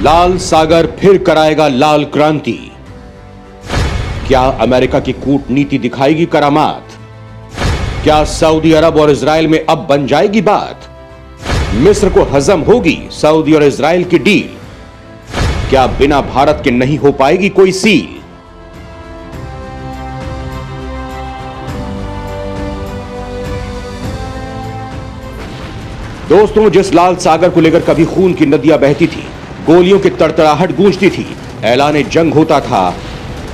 लाल सागर फिर कराएगा लाल क्रांति। क्या अमेरिका की कूटनीति दिखाएगी करामात? क्या सऊदी अरब और इजराइल में अब बन जाएगी बात? मिस्र को हजम होगी सऊदी और इजराइल की डील? क्या बिना भारत के नहीं हो पाएगी कोई सील? दोस्तों, जिस लाल सागर को लेकर कभी खून की नदियां बहती थी, गोलियों की तड़तड़ाहट गूंजती थी, ऐलान जंग होता था,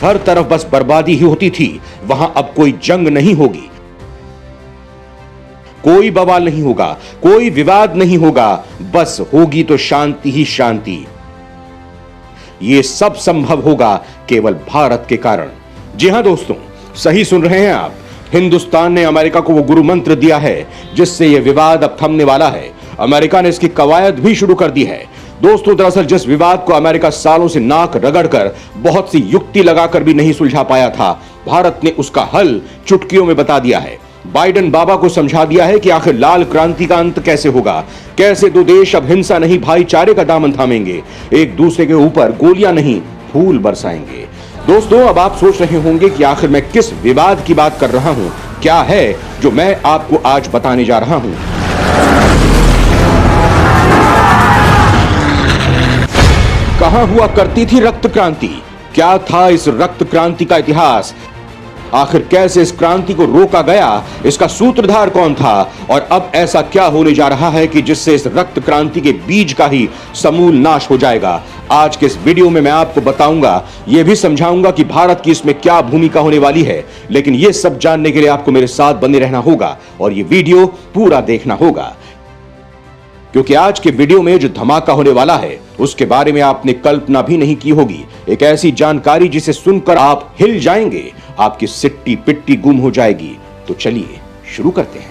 हर तरफ बस बर्बादी ही होती थी, वहां अब कोई जंग नहीं होगी, कोई बवाल नहीं होगा, कोई विवाद नहीं होगा, बस होगी तो शांति ही शांति। यह सब संभव होगा केवल भारत के कारण। जी हां दोस्तों, सही सुन रहे हैं आप। हिंदुस्तान ने अमेरिका को वो गुरु मंत्र दिया है जिससे यह विवाद अब थमने वाला है। अमेरिका ने इसकी कवायद भी शुरू कर दी है। दोस्तों, दरअसल जिस विवाद को अमेरिका सालों से नाक रगड़कर बहुत सी युक्ति लगाकर भी नहीं सुलझा पाया था, भारत ने उसका हल चुटकियों में बता दिया है। बाइडेन बाबा को समझा दिया है कि आखिर लाल क्रांति का अंत कैसे होगा, कैसे दो देश अब हिंसा नहीं भाईचारे का दामन थामेंगे, एक दूसरे के ऊपर गोलियां नहीं फूल बरसाएंगे। दोस्तों, अब आप सोच रहे होंगे कि आखिर मैं किस विवाद की बात कर रहा हूं, क्या है जो मैं आपको आज बताने जा रहा हूं। कहां हुआ करती थी रक्त क्रांति? क्या था इस रक्त क्रांति का इतिहास? आखिर कैसे इस क्रांति को रोका गया? इसका सूत्रधार कौन था? और अब ऐसा क्या होने जा रहा है कि जिससे इस रक्त क्रांति के बीज का ही समूल नाश हो जाएगा? आज के इस वीडियो में मैं आपको बताऊंगा, यह भी समझाऊंगा कि भारत की इसमें क्या भूमिका होने वाली है। लेकिन यह सब जानने के लिए आपको मेरे साथ बने रहना होगा और यह वीडियो पूरा देखना होगा, क्योंकि आज के वीडियो में जो धमाका होने वाला है उसके बारे में आपने कल्पना भी नहीं की होगी। एक ऐसी जानकारी जिसे सुनकर आप हिल जाएंगे, आपकी सिट्टी पिट्टी गुम हो जाएगी। तो चलिए शुरू करते हैं।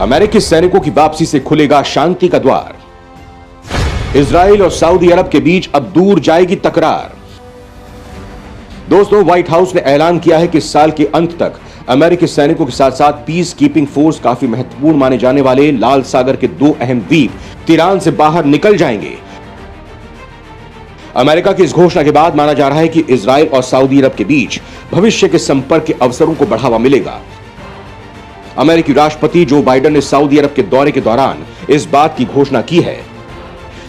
अमेरिकी सैनिकों की वापसी से खुलेगा शांति का द्वार। इजराइल और सऊदी अरब के बीच अब दूर जाएगी तकरार। दोस्तों, व्हाइट हाउस ने ऐलान किया है कि इस साल के अंत तक अमेरिकी सैनिकों के साथ साथ पीस कीपिंग फोर्स काफी महत्वपूर्ण माने जाने वाले लाल सागर के दो अहम द्वीप तिरान से बाहर निकल जाएंगे। अमेरिका की इस घोषणा के बाद माना जा रहा है कि इजराइल और सऊदी अरब के बीच भविष्य के संपर्क के अवसरों को बढ़ावा मिलेगा। अमेरिकी राष्ट्रपति जो बाइडेन ने सऊदी अरब के दौरे के दौरान इस बात की घोषणा की है।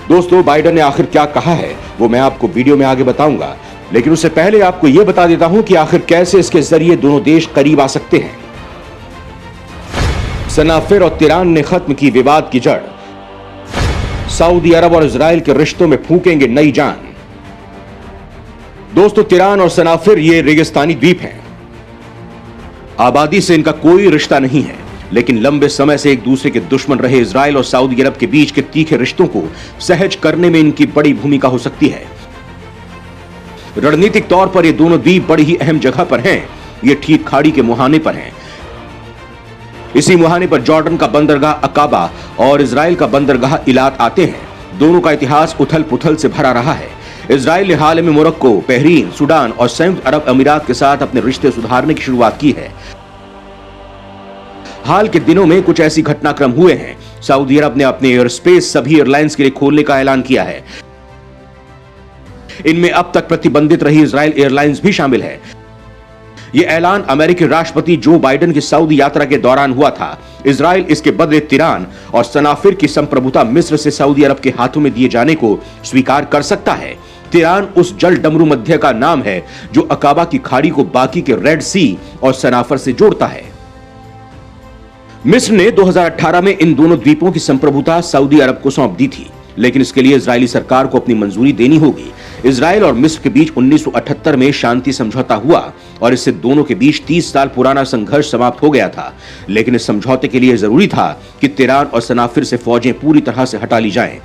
दोस्तों, बाइडेन ने आखिर क्या कहा है वो मैं आपको वीडियो में आगे बताऊंगा, लेकिन उससे पहले आपको यह बता देता हूं कि आखिर कैसे इसके जरिए दोनों देश करीब आ सकते हैं। सनाफिर और तिरान ने खत्म की विवाद की जड़। सऊदी अरब और इजराइल के रिश्तों में फूकेंगे नई जान। दोस्तों, तिरान और सनाफिर ये रेगिस्तानी द्वीप हैं। आबादी से इनका कोई रिश्ता नहीं है, लेकिन लंबे समय से एक दूसरे के दुश्मन रहे इजराइल और सऊदी अरब के बीच के तीखे रिश्तों को सहज करने में इनकी बड़ी भूमिका हो सकती है। रणनीतिक तौर पर ये दोनों द्वीप बड़ी ही अहम जगह पर हैं। ये ठीक खाड़ी के मुहाने पर हैं। इसी मुहाने पर जॉर्डन का बंदरगाह अकाबा और इजराइल का बंदरगाह इलात आते हैं। दोनों का इतिहास उथल पुथल से भरा रहा है। इजराइल ने हाल में मोरक्को, बहरीन, सूडान और संयुक्त अरब अमीरात के साथ अपने रिश्ते सुधारने की शुरुआत की है। हाल के दिनों में कुछ ऐसी घटनाक्रम हुए हैं। सऊदी अरब ने अपने एयर स्पेस सभी एयरलाइंस के लिए खोलने का ऐलान किया है। इनमें अब तक प्रतिबंधित रही इजराइल एयरलाइंस भी शामिल है। यह ऐलान अमेरिकी राष्ट्रपति जो बाइडेन की सऊदी यात्रा के दौरान हुआ था। इजराइल इसके बदले तिरान और सनाफिर की संप्रभुता मिस्र से सऊदी अरब के हाथों में दिए जाने को स्वीकार कर सकता है। तिरान उस जल डमरू मध्य का नाम है जो अकाबा की खाड़ी को बाकी के रेड सी और सनाफर से जोड़ता है। मिस्र ने 2018 में इन दोनों द्वीपों की संप्रभुता सऊदी अरब को सौंप दी थी, लेकिन इसके लिए इजरायली सरकार को अपनी मंजूरी देनी होगी। इजराइल और मिस्र के बीच 1978 में शांति समझौता हुआ और इससे दोनों के बीच 30 साल पुराना संघर्ष समाप्त हो गया था। लेकिन इस समझौते के लिए जरूरी था कि तिरान और सनाफिर से फौजें पूरी तरह से हटा ली जाएं।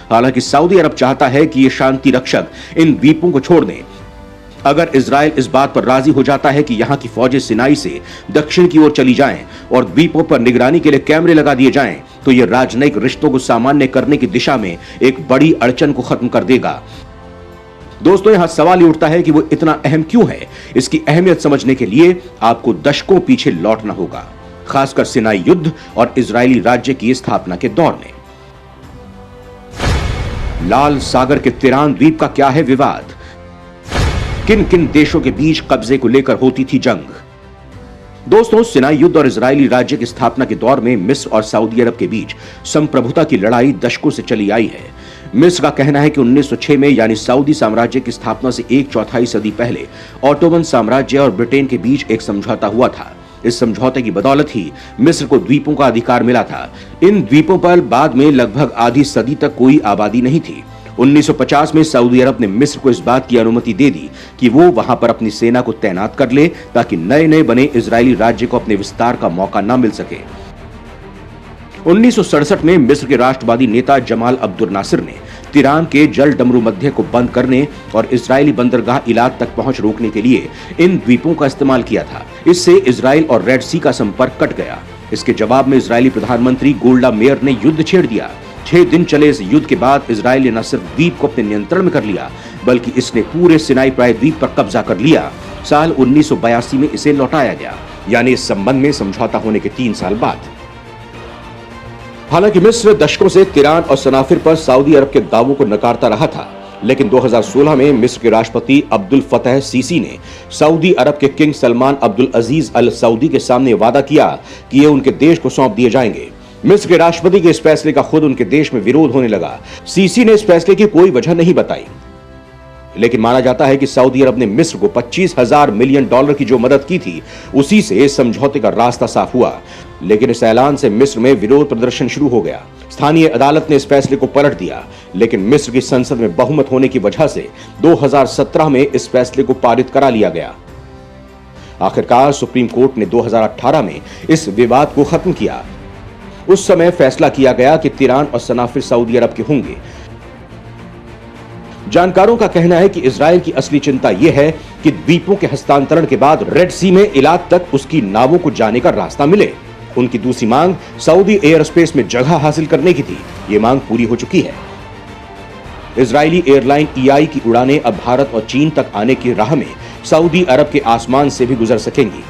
हालांकि सऊदी अरब चाहता है कि ये शांति रक्षक इन द्वीपों को छोड़ दें। अगर इजराइल इस बात पर राजी हो जाता है कि यहां की फौजें सिनाई से दक्षिण की ओर चली जाएं और द्वीपों पर निगरानी के लिए कैमरे लगा दिए जाएं, तो यह राजनयिक रिश्तों को सामान्य करने की दिशा में एक बड़ी अड़चन को खत्म कर देगा। दोस्तों यहां सवाल ये उठता है कि वो इतना अहम क्यों है। इसकी अहमियत समझने के लिए आपको दशकों पीछे लौटना होगा, खासकर सिनाई युद्ध और इजरायली राज्य की स्थापना के दौर में। लाल सागर के तिरान द्वीप का क्या है विवाद? किन किन देशों के बीच कब्जे को लेकर होती थी जंग? दोस्तों सिनाई युद्ध और इजरायली राज्य की स्थापना के दौर में मिस्र और सऊदी अरब के बीच संप्रभुता की लड़ाई दशकों से चली आई है। मिस्र का कहना है कि 1906 में यानी सऊदी साम्राज्य की स्थापना से 1/4 सदी पहले ऑटोमन साम्राज्य और ब्रिटेन के बीच एक समझौता हुआ था। इस समझौते की बदौलत ही मिस्र को द्वीपों का अधिकार मिला था। इन द्वीपों पर बाद में लगभग आधी सदी तक कोई आबादी नहीं थी। 1950 में सऊदी अरब ने मिस्र को इस बात की अनुमति दे दी कि वो वहां पर अपनी सेना को तैनात कर ले ताकि नए नए बने इजरायली राज्य को अपने विस्तार का मौका न मिल सके। 1967 में मिस्र के राष्ट्रवादी नेता जमाल अब्दुल नासिर ने तिरान के जल डमरू मध्य को बंद करने और इजरायली बंदरगाह इलाद तक पहुंच रोकने के लिए इन द्वीपों का इस्तेमाल किया था। इससे इजराइल और रेड सी का संपर्क कट गया। इसके जवाब में इजरायली प्रधानमंत्री गोल्डा मेयर ने युद्ध छेड़ दिया। 6 दिन चले इस युद्ध के बाद इजराइल ने न सिर्फ द्वीप को अपने नियंत्रण में कर लिया, बल्कि इसने पूरे सिनाई प्रायद्वीप पर कब्जा कर लिया। साल 1982 में इसे लौटाया गया, यानी इस संबंध में समझौता होने के 3 साल बाद। हालांकि मिस्र दशकों से तिरान और सनाफिर पर सऊदी अरब के दावों को नकारता रहा था, लेकिन 2016 में मिस्र के राष्ट्रपति अब्दुल फतह सीसी ने सऊदी अरब के किंग सलमान अब्दुल अजीज अल सऊदी के सामने वादा किया कि ये उनके देश को सौंप दिए जाएंगे। मिस्र के राष्ट्रपति के इस फैसले का खुद उनके देश में विरोध होने लगा। सीसी ने इस फैसले की कोई वजह नहीं बताई, लेकिन माना जाता है कि सऊदी अरब ने मिस्र को $25,000 मिलियन की जो मदद की थी, उसी से इस समझौते का रास्ता साफ हुआ। लेकिन इस ऐलान से मिस्र में विरोध प्रदर्शन शुरू हो गया। स्थानीय अदालत ने इस फैसले को पलट दिया, लेकिन मिस्र की संसद में बहुमत होने की वजह से 2017 में इस फैसले को पारित करा लिया गया। आखिरकार सुप्रीम कोर्ट ने 2018 में इस विवाद को खत्म किया। उस समय फैसला किया गया कि तिरान और सनाफिर सऊदी अरब के होंगे। जानकारों का कहना है कि इजराइल की असली चिंता यह है कि द्वीपों के हस्तांतरण के बाद रेड सी में इलाद तक उसकी नावों को जाने का रास्ता मिले। उनकी दूसरी मांग सऊदी एयर स्पेस में जगह हासिल करने की थी। ये मांग पूरी हो चुकी है। इजरायली एयरलाइन EI की उड़ानें अब भारत और चीन तक आने की राह में सऊदी अरब के आसमान से भी गुजर सकेंगी।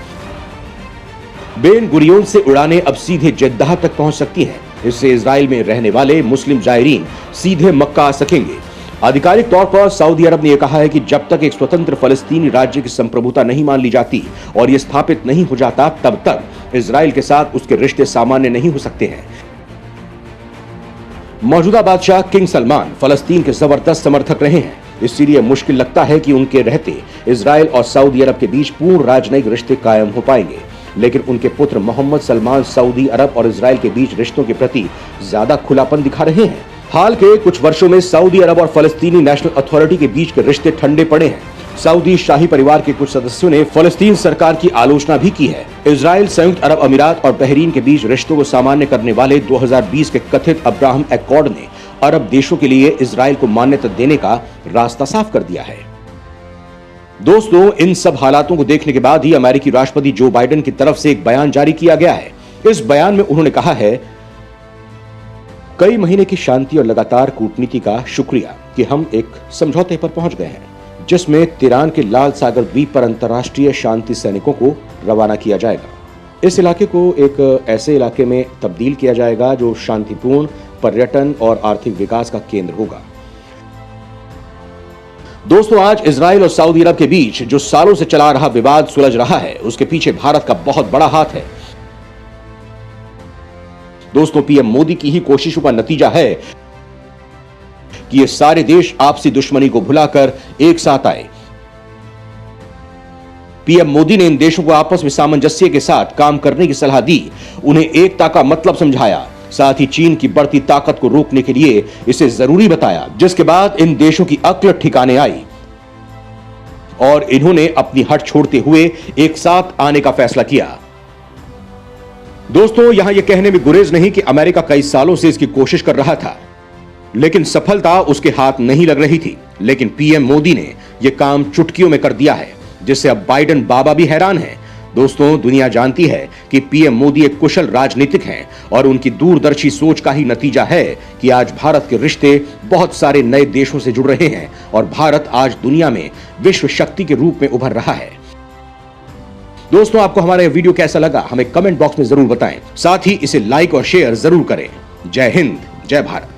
बेन गुरियोन से उड़ानें अब सीधे जेद्दाह तक पहुंच सकती हैं। इससे इजराइल में रहने वाले मुस्लिम जायरीन सीधे मक्का आ सकेंगे। आधिकारिक तौर पर सऊदी अरब ने यह कहा है कि जब तक एक स्वतंत्र फलस्तीनी राज्य की संप्रभुता नहीं मान ली जाती और यह स्थापित नहीं हो जाता, तब तक इजराइल के साथ उसके रिश्ते सामान्य नहीं हो सकते हैं। मौजूदा बादशाह किंग सलमान फलस्तीन के जबरदस्त समर्थक रहे हैं, इसलिए मुश्किल लगता है कि उनके रहते इजराइल और सऊदी अरब के बीच पूर्ण राजनयिक रिश्ते कायम हो पाएंगे। लेकिन उनके पुत्र मोहम्मद सलमान सऊदी अरब और इजराइल के बीच रिश्तों के प्रति ज्यादा खुलापन दिखा रहे हैं। हाल के कुछ वर्षों में सऊदी अरब और फलस्तीनी नेशनल अथॉरिटी के बीच के रिश्ते ठंडे पड़े हैं। सऊदी शाही परिवार के कुछ सदस्यों ने फलस्तीन सरकार की आलोचना भी की है। इजराइल, संयुक्त अरब अमीरात और बहरीन के बीच रिश्तों को सामान्य करने वाले 2020 के कथित अब्राहम एकॉर्ड ने अरब देशों के लिए इजराइल को मान्यता देने का रास्ता साफ कर दिया है। दोस्तों, इन सब हालातों को देखने के बाद ही अमेरिकी राष्ट्रपति जो बाइडेन की तरफ से एक बयान जारी किया गया है। इस बयान में उन्होंने कहा है, कई महीने की शांति और लगातार कूटनीति का शुक्रिया कि हम एक समझौते पर पहुंच गए हैं, जिसमें तिरान के लाल सागर द्वीप पर अंतर्राष्ट्रीय शांति सैनिकों को रवाना किया जाएगा। इस इलाके को एक ऐसे इलाके में तब्दील किया जाएगा जो शांतिपूर्ण पर्यटन और आर्थिक विकास का केंद्र होगा। दोस्तों, आज इजराइल और सऊदी अरब के बीच जो सालों से चला रहा विवाद सुलझ रहा है, उसके पीछे भारत का बहुत बड़ा हाथ है। दोस्तों, पीएम मोदी की ही कोशिशों का नतीजा है कि ये सारे देश आपसी दुश्मनी को भुलाकर एक साथ आए। पीएम मोदी ने इन देशों को आपस में सामंजस्य के साथ काम करने की सलाह दी, उन्हें एकता का मतलब समझाया, साथ ही चीन की बढ़ती ताकत को रोकने के लिए इसे जरूरी बताया, जिसके बाद इन देशों की अक्ल ठिकाने आई और इन्होंने अपनी हट छोड़ते हुए एक साथ आने का फैसला किया। दोस्तों, यहां यह कहने में गुरेज नहीं कि अमेरिका कई सालों से इसकी कोशिश कर रहा था, लेकिन सफलता उसके हाथ नहीं लग रही थी। लेकिन पीएम मोदी ने यह काम चुटकियों में कर दिया है, जिससे अब बाइडेन बाबा भी हैरान है। दोस्तों, दुनिया जानती है कि पीएम मोदी एक कुशल राजनीतिक हैं और उनकी दूरदर्शी सोच का ही नतीजा है कि आज भारत के रिश्ते बहुत सारे नए देशों से जुड़ रहे हैं और भारत आज दुनिया में विश्व शक्ति के रूप में उभर रहा है। दोस्तों, आपको हमारा यह वीडियो कैसा लगा हमें कमेंट बॉक्स में जरूर बताएं। साथ ही इसे लाइक और शेयर जरूर करें। जय हिंद, जय भारत।